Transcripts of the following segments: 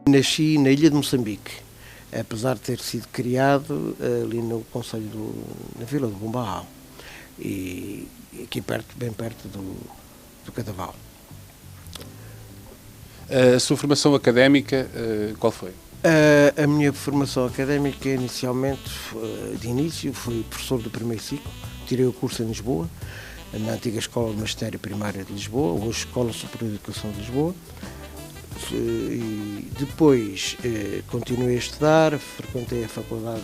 Nasci na ilha de Moçambique, apesar de ter sido criado ali no concelho na vila de Bombarral, e aqui perto, bem perto do Cadaval. A sua formação académica, qual foi? A minha formação académica, inicialmente, de início, fui professor do primeiro ciclo, tirei o curso em Lisboa, na antiga Escola de Magistério Primária de Lisboa, hoje Escola Superior de Educação de Lisboa. E depois continuei a estudar, frequentei a Faculdade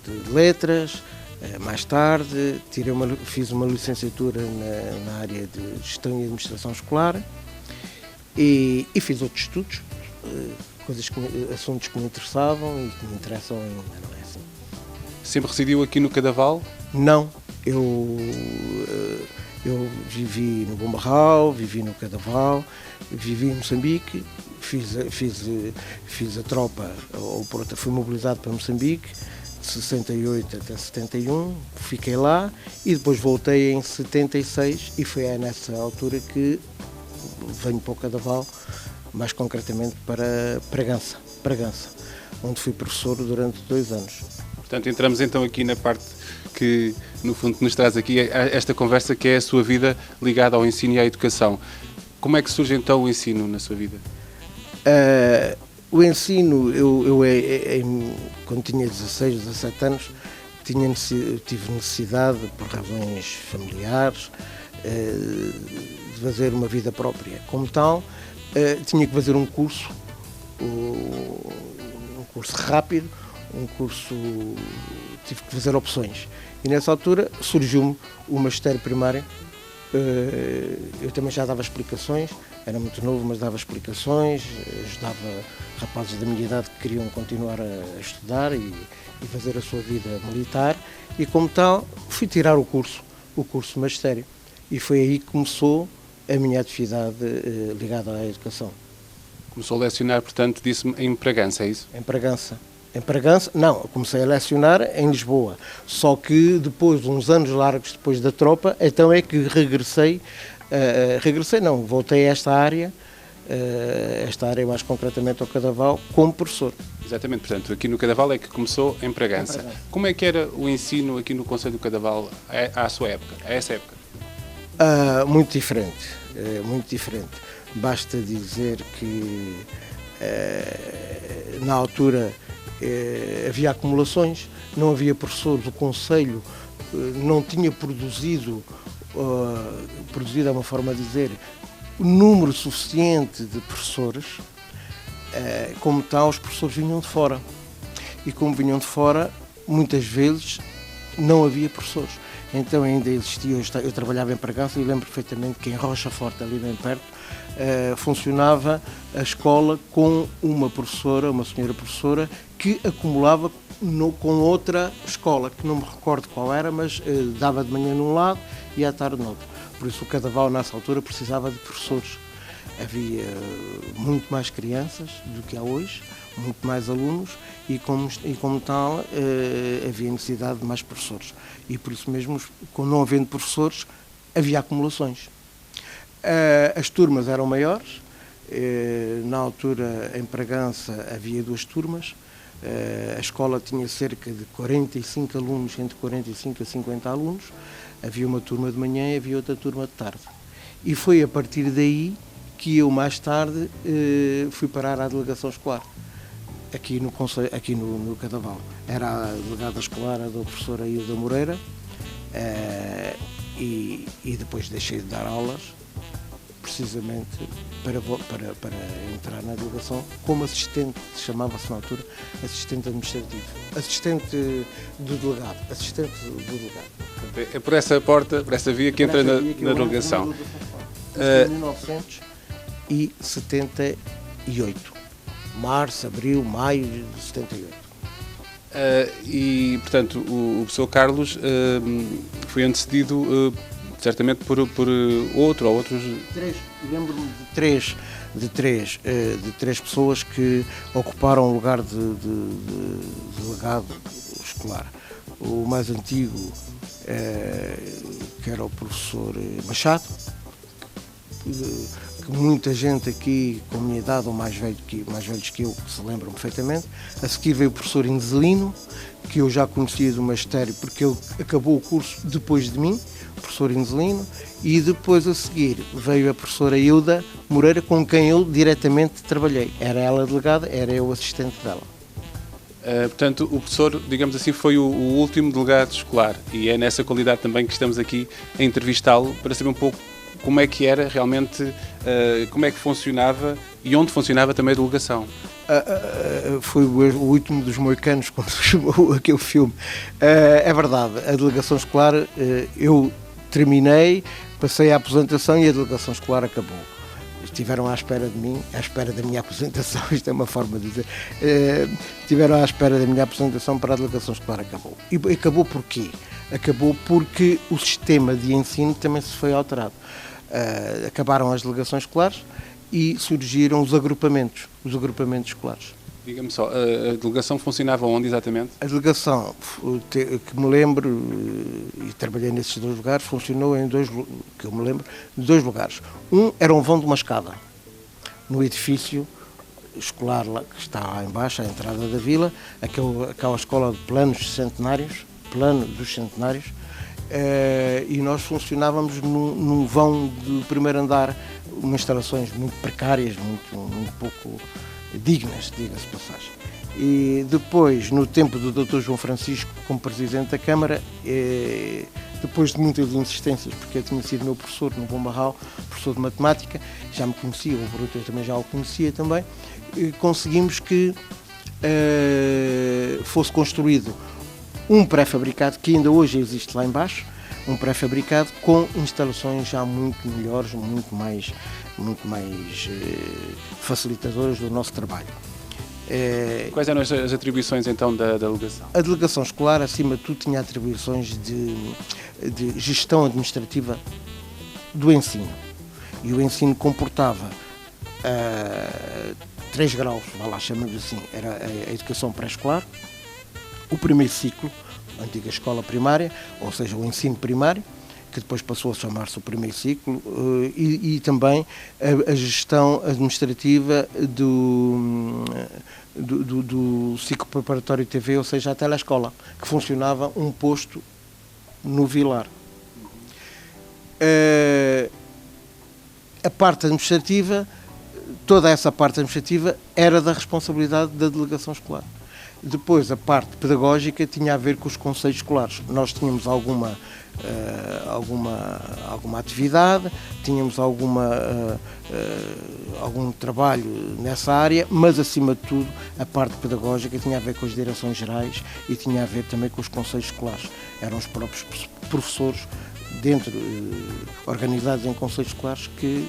de Letras, mais tarde fiz uma licenciatura na área de Gestão e Administração Escolar e fiz outros estudos, assuntos que me interessavam e que me interessam ainda, não é assim. Sempre residiu aqui no Cadaval? Não, eu vivi no Bombarral, vivi no Cadaval, vivi em Moçambique, fiz a tropa, fui mobilizado para Moçambique, de 68 até 71, fiquei lá e depois voltei em 76 e foi nessa altura que venho para o Cadaval, mais concretamente para Bragança, onde fui professor durante 2 anos. Portanto, entramos então aqui na parte que, no fundo, nos traz aqui esta conversa, que é a sua vida ligada ao ensino e à educação. Como é que surge então o ensino na sua vida? O ensino, quando tinha 16, 17 anos, tive necessidade, por razões familiares, de fazer uma vida própria. Como tal, tinha que fazer um curso rápido, tive que fazer opções. E nessa altura surgiu-me o magistério primário. Eu também já dava explicações, era muito novo, mas dava explicações, ajudava rapazes da minha idade que queriam continuar a estudar e fazer a sua vida militar, e como tal fui tirar o curso magistério, e foi aí que começou a minha atividade ligada à educação. Começou a lecionar, portanto, disse-me, em Bragança, é isso? Em Bragança, não, comecei a lecionar em Lisboa, só que depois, uns anos largos depois da tropa, então é que voltei a esta área mais concretamente ao Cadaval, como professor. Exatamente, portanto, aqui no Cadaval é que começou em Bragança. Como é que era o ensino aqui no concelho do Cadaval à sua época, a essa época? Muito diferente. Basta dizer que na altura havia acumulações, não havia professores, o concelho não tinha produzido é uma forma de dizer, o número suficiente de professores, como tal, os professores vinham de fora. E como vinham de fora, muitas vezes não havia professores. Então ainda existia, eu trabalhava em Bragança e lembro perfeitamente que em Rocha Forte, ali bem perto, funcionava a escola com uma senhora professora, que acumulava com outra escola, que não me recordo qual era, mas dava de manhã num lado e à tarde no outro. Por isso o Cadaval, nessa altura, precisava de professores. Havia muito mais crianças do que há hoje, muito mais alunos, e como tal havia necessidade de mais professores. E por isso mesmo, não havendo professores, havia acumulações. As turmas eram maiores. Na altura, em Bragança, havia 2 turmas. A escola tinha cerca de 45 alunos, entre 45 a 50 alunos. Havia uma turma de manhã e havia outra turma de tarde. E foi a partir daí que eu, mais tarde, fui parar à delegação escolar, aqui no Cadaval. Era a delegada escolar da professora Ilda Moreira, e depois deixei de dar aulas, precisamente para entrar na delegação como assistente, chamava-se na altura assistente administrativo, assistente do delegado. É por essa porta, por essa via que entra na delegação. Em 1978, março, abril, maio de 78. E, portanto, o professor Carlos foi antecedido certamente por outro ou outros... Lembro-me de três pessoas que ocuparam o lugar de delegado escolar. O mais antigo, que era o professor Machado, que que muita gente aqui com a minha idade ou mais velhos que eu se lembram perfeitamente. A seguir veio o professor Inzelino, que eu já conhecia do magistério porque ele acabou o curso depois de mim, o professor Inzelino, e depois a seguir veio a professora Hilda Moreira, com quem eu diretamente trabalhei. Era ela a delegada, era eu o assistente dela. Portanto, o professor, digamos assim, foi o último delegado escolar e é nessa qualidade também que estamos aqui a entrevistá-lo para saber um pouco como é que era realmente, como é que funcionava e onde funcionava também a delegação. Foi o último dos moicanos, como se chamou aquele filme. É verdade, a delegação escolar, eu terminei, passei a aposentação e a delegação escolar acabou. Estiveram à espera de mim, à espera da minha aposentação, isto é uma forma de dizer, estiveram à espera da minha aposentação para a delegação escolar acabou. E acabou porquê? Acabou porque o sistema de ensino também se foi alterado. Acabaram as delegações escolares e surgiram os agrupamentos escolares. Diga-me só, a delegação funcionava onde exatamente? A delegação, que me lembro, e trabalhei nesses 2 lugares, funcionou em dois lugares. Um era um vão de uma escada, no edifício escolar lá, que está lá embaixo, à entrada da vila, aquela escola de plano dos centenários, e nós funcionávamos num vão do primeiro andar, umas instalações muito precárias, muito pouco dignas, diga-se de passagem. E depois, no tempo do Dr. João Francisco, como Presidente da Câmara, depois de muitas insistências, porque eu tinha sido meu professor no Bom Barral, professor de Matemática, já me conhecia, o Bruto eu também já o conhecia também, conseguimos que fosse construído um pré-fabricado, que ainda hoje existe lá embaixo, um pré-fabricado com instalações já muito melhores, muito mais facilitadoras do nosso trabalho. Quais eram as atribuições então da delegação? A delegação escolar, acima de tudo, tinha atribuições de gestão administrativa do ensino. E o ensino comportava 3 graus, vá lá, chamamos assim, era a educação pré-escolar, o primeiro ciclo, a antiga escola primária, ou seja, o ensino primário, que depois passou a chamar-se o primeiro ciclo, e também a gestão administrativa do ciclo preparatório TV, ou seja, a telescola, que funcionava um posto no Vilar. A parte administrativa, toda essa parte administrativa era da responsabilidade da delegação escolar. Depois, a parte pedagógica tinha a ver com os conselhos escolares. Nós tínhamos alguma atividade, tínhamos algum trabalho nessa área, mas, acima de tudo, a parte pedagógica tinha a ver com as direções gerais e tinha a ver também com os conselhos escolares. Eram os próprios professores, dentro, organizados em conselhos escolares, que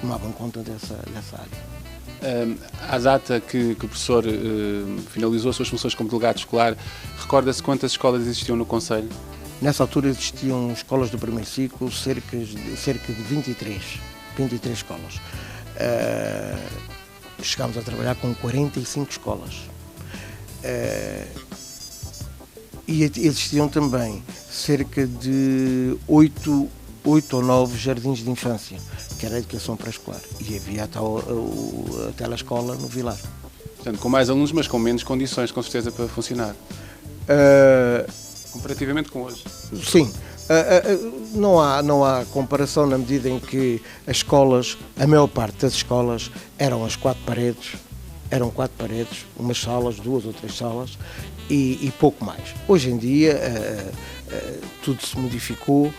tomavam conta dessa área. À data que o professor finalizou as suas funções como delegado escolar, recorda-se quantas escolas existiam no concelho? Nessa altura existiam escolas do primeiro ciclo, cerca de 23 escolas. Chegámos a trabalhar com 45 escolas. E existiam também cerca de 8 ou 9 jardins de infância, que era a educação pré-escolar. E havia a telescola no Vilar. Portanto, com mais alunos, mas com menos condições, com certeza, para funcionar. Comparativamente com hoje. Sim. Não há comparação, na medida em que as escolas, a maior parte das escolas, eram 4 paredes, umas salas, 2 ou 3 salas, e pouco mais. Hoje em dia, tudo se modificou,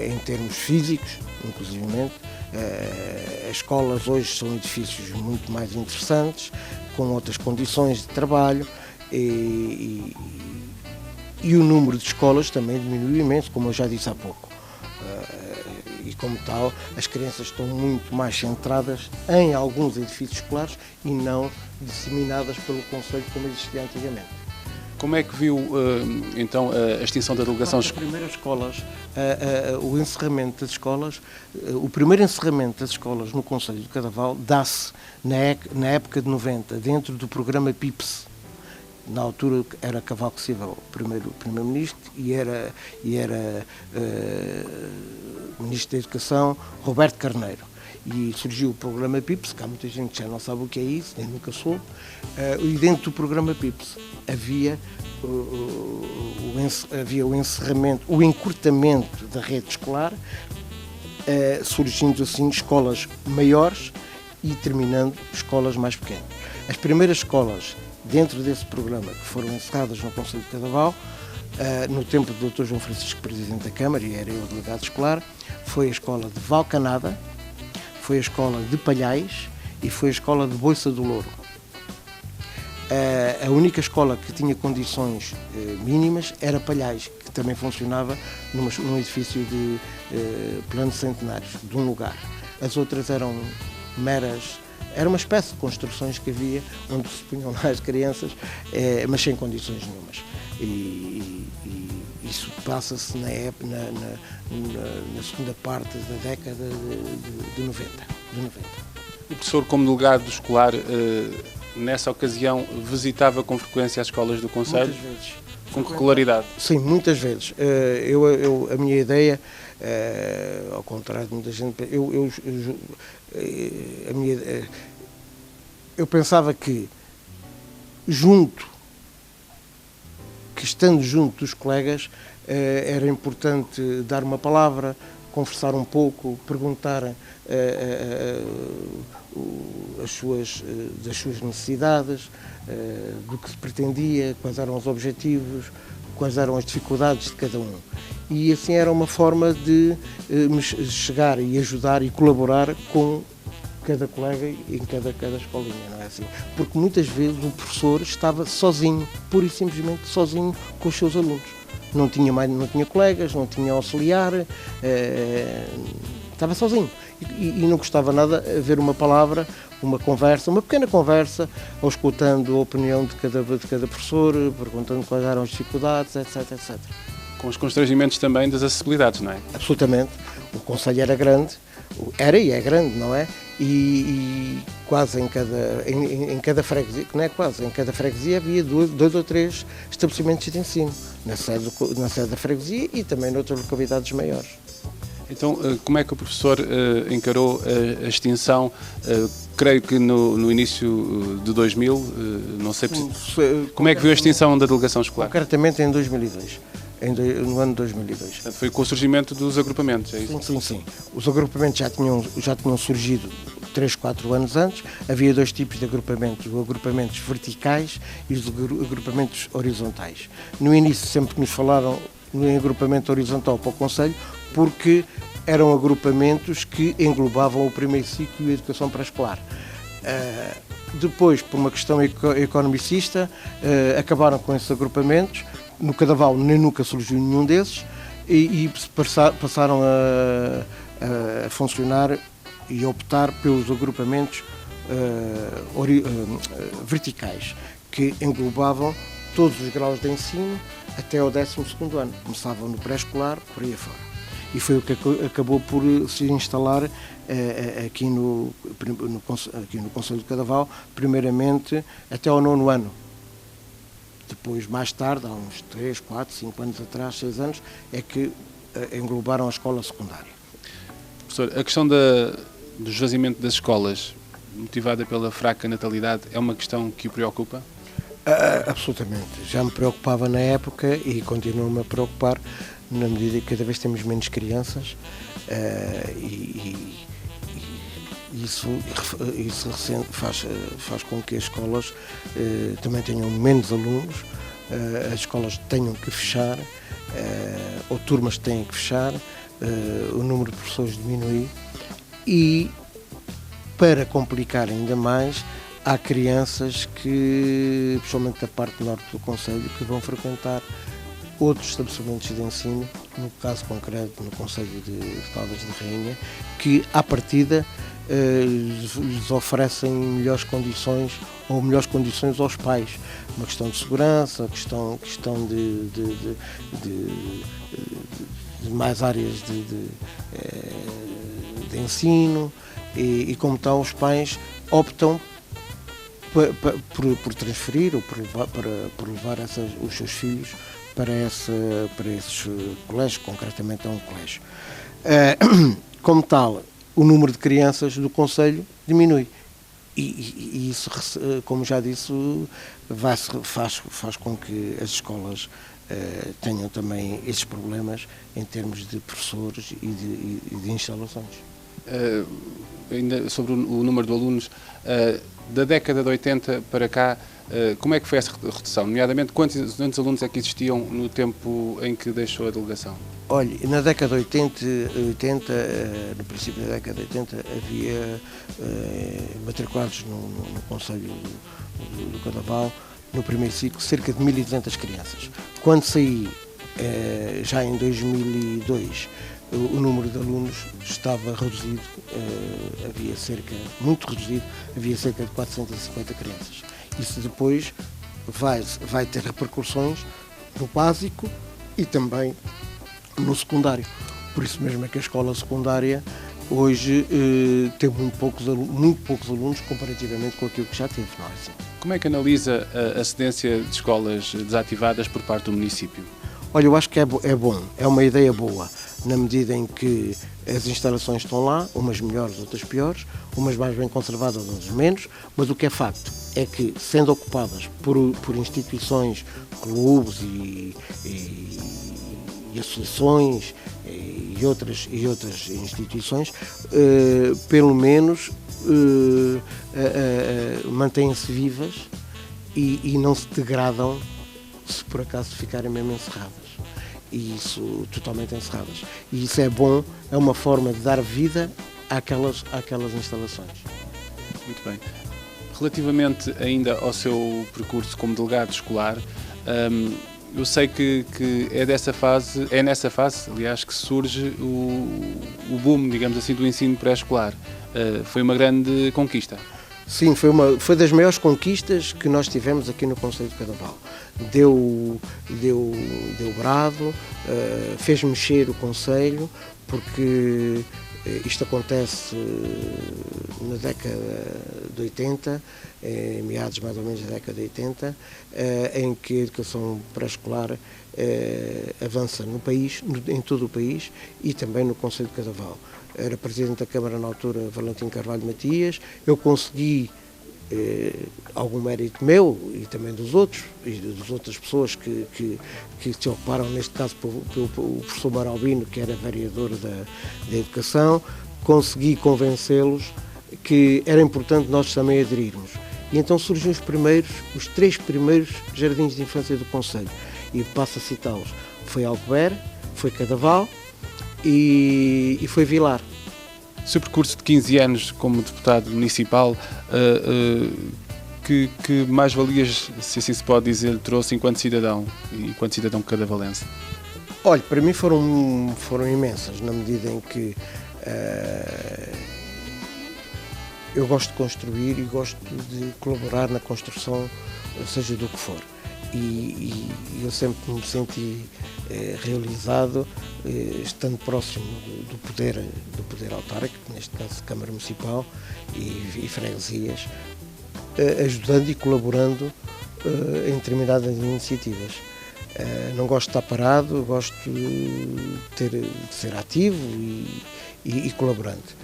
em termos físicos, inclusivamente. As escolas hoje são edifícios muito mais interessantes, com outras condições de trabalho, e o número de escolas também diminuiu imenso, como eu já disse há pouco. E como tal, as crianças estão muito mais centradas em alguns edifícios escolares e não disseminadas pelo concelho como existia antigamente. Como é que viu, então, a extinção da delegação escolar? As primeiras escolas, o encerramento das escolas, o primeiro encerramento das escolas no concelho de Cadaval dá-se na época de 90, dentro do programa PIPS, Na altura era Cavaco Silva o primeiro-ministro e era ministro da Educação Roberto Carneiro. E surgiu o programa PIPS, que há muita gente que já não sabe o que é isso, nem nunca soube, e dentro do programa PIPS havia o encerramento, o encurtamento da rede escolar, surgindo assim escolas maiores e terminando escolas mais pequenas. As primeiras escolas dentro desse programa que foram encerradas no Conselho de Cadaval, no tempo do Dr. João Francisco, Presidente da Câmara, e era eu o delegado escolar, foi a escola de Valcanada, foi a escola de Palhais e foi a escola de Boiça do Louro. A única escola que tinha condições mínimas era Palhais, que também funcionava num edifício de planos centenários, de um lugar. As outras eram meras, era uma espécie de construções que havia, onde se punham lá as crianças, mas sem condições nenhumas. E isso passa-se na segunda parte da década de 90. O professor, como delegado escolar, nessa ocasião, visitava com frequência as escolas do Conselho? Muitas vezes. Com regularidade? Sim, muitas vezes. A minha ideia, ao contrário de muita gente, eu pensava que estando junto dos colegas, era importante dar uma palavra, conversar um pouco, perguntar das suas necessidades, do que se pretendia, quais eram os objetivos, quais eram as dificuldades de cada um. E assim era uma forma de chegar e ajudar e colaborar com cada colega em cada escolinha, não é assim? Porque muitas vezes o professor estava sozinho, pura e simplesmente sozinho com os seus alunos. Não tinha colegas, não tinha auxiliar, estava sozinho. E não gostava nada de ver uma palavra, uma pequena conversa, ou escutando a opinião de cada professor, perguntando quais eram as dificuldades, etc, etc. Com os constrangimentos também das acessibilidades, não é? Absolutamente. O Conselho era grande, era e é grande, não é? E quase em cada freguesia, não é quase, em cada freguesia havia dois ou três estabelecimentos de ensino, na sede da freguesia e também noutras localidades maiores. Então, como é que o professor encarou a extinção? Creio que no início de 2000, não sei como é que viu a extinção da delegação escolar? Concretamente em 2002. No ano de 2002. Foi com o surgimento dos agrupamentos, é isso? Sim. Os agrupamentos já tinham surgido 3, 4 anos antes. Havia dois tipos de agrupamentos, os agrupamentos verticais e os agrupamentos horizontais. No início sempre nos falaram no agrupamento horizontal para o Conselho, porque eram agrupamentos que englobavam o primeiro ciclo e a educação pré-escolar. Depois, por uma questão economicista, acabaram com esses agrupamentos. No Cadaval nem nunca surgiu nenhum desses e passaram a funcionar e a optar pelos agrupamentos verticais, que englobavam todos os graus de ensino até ao 12º ano. Começavam no pré-escolar, por aí afora. E foi o que acabou por se instalar aqui no Conselho de Cadaval, primeiramente até ao 9º ano. Depois, mais tarde, há uns 3, 4, 5 anos atrás, 6 anos, é que englobaram a escola secundária. Professor, a questão do esvaziamento das escolas, motivada pela fraca natalidade, é uma questão que o preocupa? Absolutamente. Já me preocupava na época e continua-me a preocupar, na medida que cada vez temos menos crianças isso faz com que as escolas também tenham menos alunos, as escolas tenham que fechar, ou turmas têm que fechar, o número de professores diminuir e, para complicar ainda mais, há crianças que, principalmente da parte norte do Conselho, que vão frequentar outros estabelecimentos de ensino, no caso concreto no Conselho de Caldas de Rainha, que à partida lhes oferecem melhores condições ou melhores condições aos pais. Uma questão de segurança, questão de mais áreas de ensino e como tal os pais optam por transferir ou por levar os seus filhos para esses colégios, concretamente a um colégio. Como tal, o número de crianças do concelho diminui. E isso, como já disse, faz com que as escolas tenham também esses problemas em termos de professores e de instalações. Ainda sobre o número de alunos, da década de 80 para cá, como é que foi essa redução? Nomeadamente, quantos alunos é que existiam no tempo em que deixou a delegação? Olha, na década de 80, no princípio da década de 80, havia matriculados no Concelho do Cadaval, no primeiro ciclo, cerca de 1.200 crianças. Quando saí, já em 2002, o número de alunos estava reduzido, muito reduzido, havia cerca de 450 crianças. Isso depois vai ter repercussões no básico e também no secundário. Por isso mesmo é que a escola secundária hoje tem muito poucos alunos comparativamente com aquilo que já teve, não é assim? Como é que analisa a cedência de escolas desativadas por parte do município? Olha, eu acho que é bom, é uma ideia boa, na medida em que as instalações estão lá, umas melhores, outras piores, umas mais bem conservadas, outras menos, mas o que é facto é que, sendo ocupadas por instituições, clubes e associações e outras instituições, pelo menos mantêm-se vivas e não se degradam se por acaso ficarem mesmo encerradas. E isso, totalmente encerradas. E isso é bom, é uma forma de dar vida àquelas instalações. Muito bem. Relativamente ainda ao seu percurso como delegado escolar, eu sei que é nessa fase, aliás, que surge o boom, digamos assim, do ensino pré-escolar. Foi uma grande conquista. Sim, foi das maiores conquistas que nós tivemos aqui no Concelho de Cadaval. Deu brado, fez mexer o Concelho, porque isto acontece na década de 80, meados mais ou menos da década de 80, em que a educação pré-escolar avança no país, em todo o país e também no Concelho de Cadaval. Era presidente da Câmara na altura Valentim Carvalho Matias, eu consegui algum mérito meu e também dos outros, e das outras pessoas que se ocuparam, neste caso pelo professor Maralbino, que era vereador da Educação, consegui convencê-los que era importante nós também aderirmos. E então surgiram os 3 primeiros jardins de infância do Concelho, e passo a citá-los. Foi Alcover, foi Cadaval e foi Vilar. O seu percurso de 15 anos como deputado municipal, que mais-valias, se assim se pode dizer, trouxe enquanto cidadão cadavalense? Olha, para mim foram imensas, na medida em que eu gosto de construir e gosto de colaborar na construção, seja do que for. E eu sempre me senti realizado, estando próximo do poder autárquico, neste caso Câmara Municipal e freguesias, ajudando e colaborando em determinadas iniciativas. Não gosto de estar parado, gosto de ser ativo e colaborante.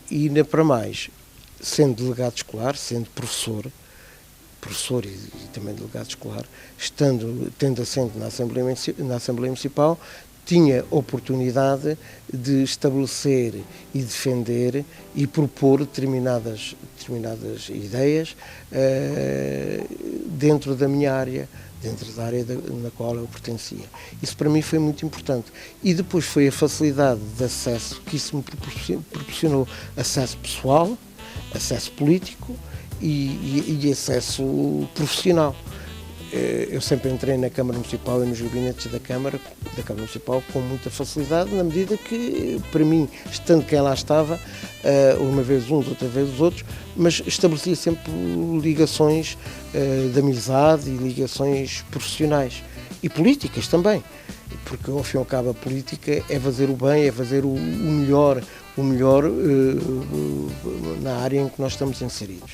E ainda para mais, sendo delegado escolar, sendo professor e também delegado escolar, tendo assento na Assembleia Municipal, tinha oportunidade de estabelecer e defender e propor determinadas ideias dentro da minha área, dentro da área na qual eu pertencia. Isso para mim foi muito importante. E depois foi a facilidade de acesso que isso me proporcionou: acesso pessoal, acesso político e acesso profissional. Eu sempre entrei na Câmara Municipal e nos gabinetes da Câmara Municipal com muita facilidade, na medida que, para mim, estando quem lá estava, uma vez uns, outra vez os outros, mas estabelecia sempre ligações de amizade e ligações profissionais e políticas também, porque ao fim e ao cabo a política é fazer o bem, é fazer o melhor na área em que nós estamos inseridos.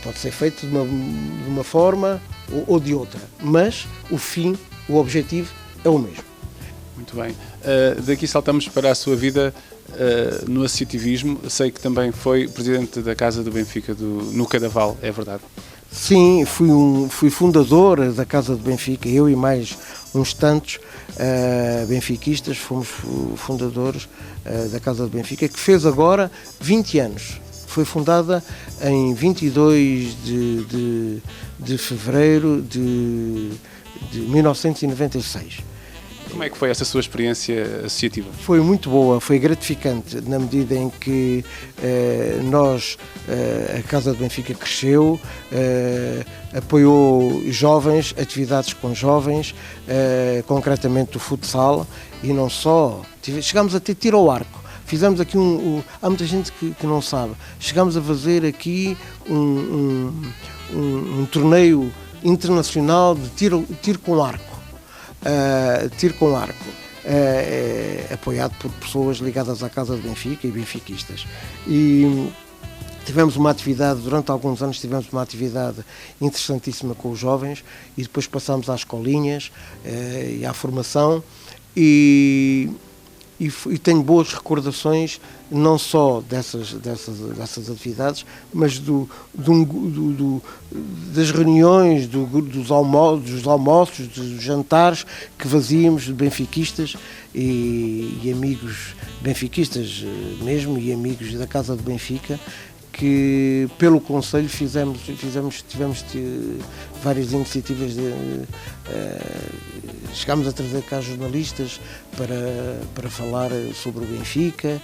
Pode ser feito de uma forma ou de outra, mas o fim, o objetivo é o mesmo. Muito bem. Daqui saltamos para a sua vida no associativismo. Sei que também foi presidente da Casa do Benfica no Cadaval, é verdade? Sim, fui fundador da Casa do Benfica, eu e mais uns tantos benfiquistas fomos fundadores da Casa do Benfica, que fez agora 20 anos. Foi fundada em 22 de fevereiro de 1996. Como é que foi essa sua experiência associativa? Foi muito boa, foi gratificante, na medida em que a Casa do Benfica cresceu, apoiou jovens, atividades com jovens, concretamente o futsal, e não só, chegámos a ter tiro ao arco. Fizemos aqui há muita gente que não sabe, chegámos a fazer aqui um torneio internacional de tiro com arco. Apoiado por pessoas ligadas à Casa do Benfica e benfiquistas. E tivemos uma atividade, durante alguns anos tivemos uma atividade interessantíssima com os jovens, e depois passámos às escolinhas e à formação, e tenho boas recordações não só dessas atividades, mas das reuniões, dos almoços, dos jantares que fazíamos de benfiquistas e amigos benfiquistas mesmo, e amigos da Casa do Benfica, que pelo Conselho tivemos várias iniciativas. Chegámos a trazer cá jornalistas para falar sobre o Benfica.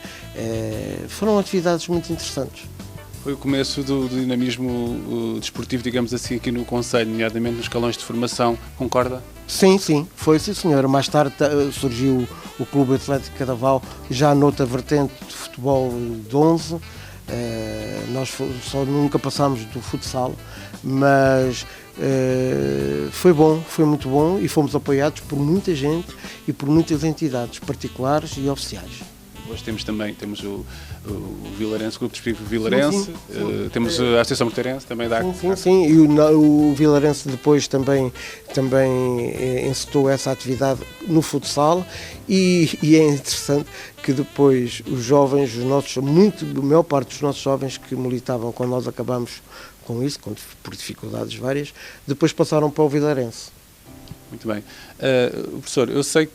Foram atividades muito interessantes. Foi o começo do dinamismo desportivo, digamos assim, aqui no Conselho, nomeadamente nos escalões de formação, concorda? Sim, foi, sim, senhora. Mais tarde surgiu o Clube Atlético Cadaval, já noutra vertente de futebol de 11. Nós só nunca passámos do futsal, mas foi bom, foi muito bom, e fomos apoiados por muita gente e por muitas entidades particulares e oficiais. Hoje temos o Vilarense, o Grupo Desportivo Vilarense, sim. Temos a Associação Mortarense, também dá. Sim, e o Vilarense depois também encetou essa atividade no futsal, e é interessante que depois os jovens, a maior parte dos nossos jovens que militavam quando nós acabamos com isso, por dificuldades várias, depois passaram para o Vilarense. Muito bem. Professor, eu sei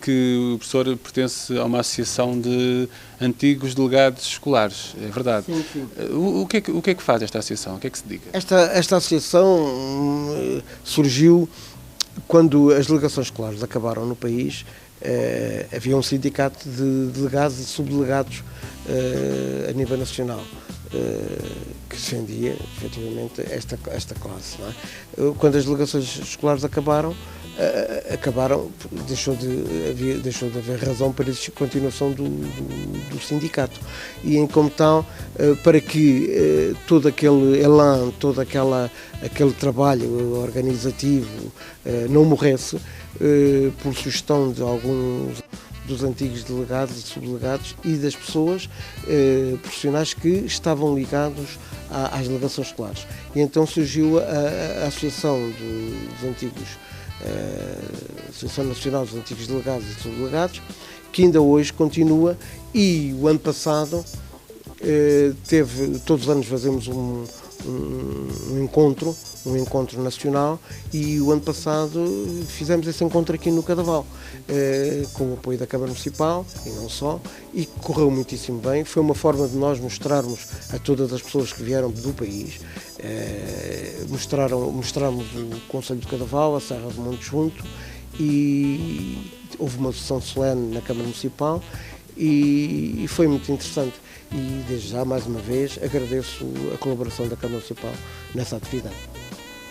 que o professor pertence a uma associação de antigos delegados escolares, é verdade? Sim. O que é que faz esta associação? O que é que se dedica? Esta associação surgiu quando as delegações escolares acabaram no país. Havia um sindicato de delegados e subdelegados a nível nacional que defendia efetivamente esta classe, não é? Quando as delegações escolares acabaram, deixou de haver razão para a continuação do sindicato, e em como tal, para que todo aquele elan, todo aquele trabalho organizativo não morresse, por sugestão de alguns dos antigos delegados e subdelegados e das pessoas profissionais que estavam ligados às delegações escolares. E então surgiu a Associação dos Antigos, Associação Nacional dos Antigos Delegados e Subdelegados, que ainda hoje continua, e o ano passado todos os anos fazemos um encontro nacional, e o ano passado fizemos esse encontro aqui no Cadaval, com o apoio da Câmara Municipal e não só, e correu muitíssimo bem. Foi uma forma de nós mostrarmos a todas as pessoas que vieram do país, mostramos o Conselho de Cadaval, a Serra do Monte Junto, e houve uma sessão solene na Câmara Municipal, e foi muito interessante. E desde já, mais uma vez, agradeço a colaboração da Câmara Municipal nessa atividade.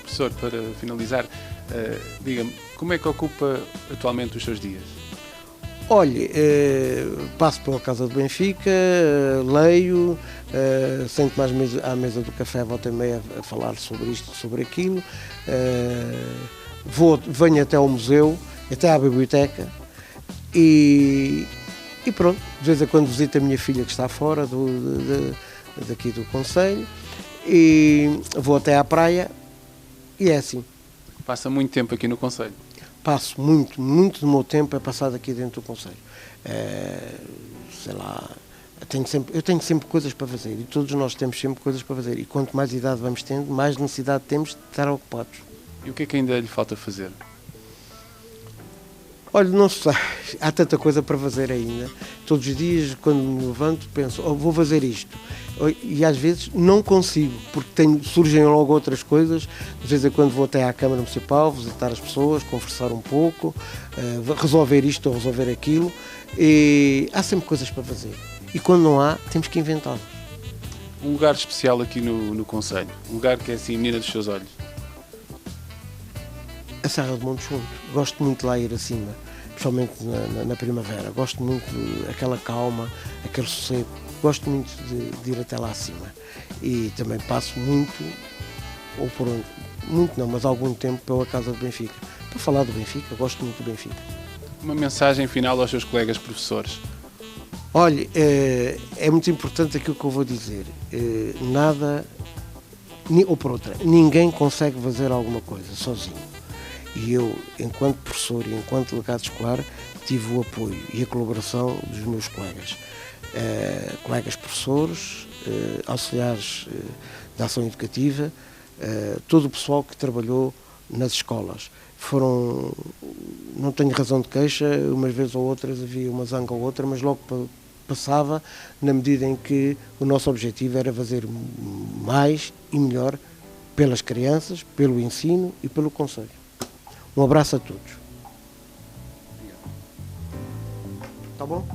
Professor, para finalizar, diga-me, como é que ocupa atualmente os seus dias? Olhe, passo pela Casa do Benfica, leio, sento mais à mesa do café, volta e meia a falar sobre isto, sobre aquilo, venho até ao museu, até à biblioteca, e pronto, de vez em quando visito a minha filha que está fora daqui do Conselho, e vou até à praia e é assim. Passa muito tempo aqui no concelho. Passo muito do meu tempo é passado aqui dentro do concelho. Sei lá, eu tenho sempre coisas para fazer e todos nós temos sempre coisas para fazer e quanto mais idade vamos tendo, mais necessidade temos de estar ocupados. E o que é que ainda lhe falta fazer? Olha, não sei, há tanta coisa para fazer ainda. Todos os dias, quando me levanto, penso, vou fazer isto. E às vezes não consigo, porque surgem logo outras coisas. De vez em quando vou até à Câmara Municipal, visitar as pessoas, conversar um pouco, resolver isto ou resolver aquilo. E há sempre coisas para fazer. E quando não há, temos que inventar. Um lugar especial aqui no concelho? Um lugar que é assim, a menina dos seus olhos? A Serra do Monte Junto. Gosto muito de lá ir acima, principalmente na primavera. Gosto muito daquela calma, aquele sossego. Gosto muito de ir até lá acima. E também passo muito, ou por muito não, mas algum tempo pela Casa do Benfica. Para falar do Benfica, gosto muito do Benfica. Uma mensagem final aos seus colegas professores? Olha, é muito importante aquilo que eu vou dizer. Ou por outra, ninguém consegue fazer alguma coisa sozinho. E eu, enquanto professor e enquanto delegado escolar, tive o apoio e a colaboração dos meus colegas. Colegas professores, auxiliares da ação educativa, todo o pessoal que trabalhou nas escolas. Não tenho razão de queixa, umas vezes ou outras havia uma zanga ou outra, mas logo passava na medida em que o nosso objetivo era fazer mais e melhor pelas crianças, pelo ensino e pelo concelho. Um abraço a todos. Tá bom?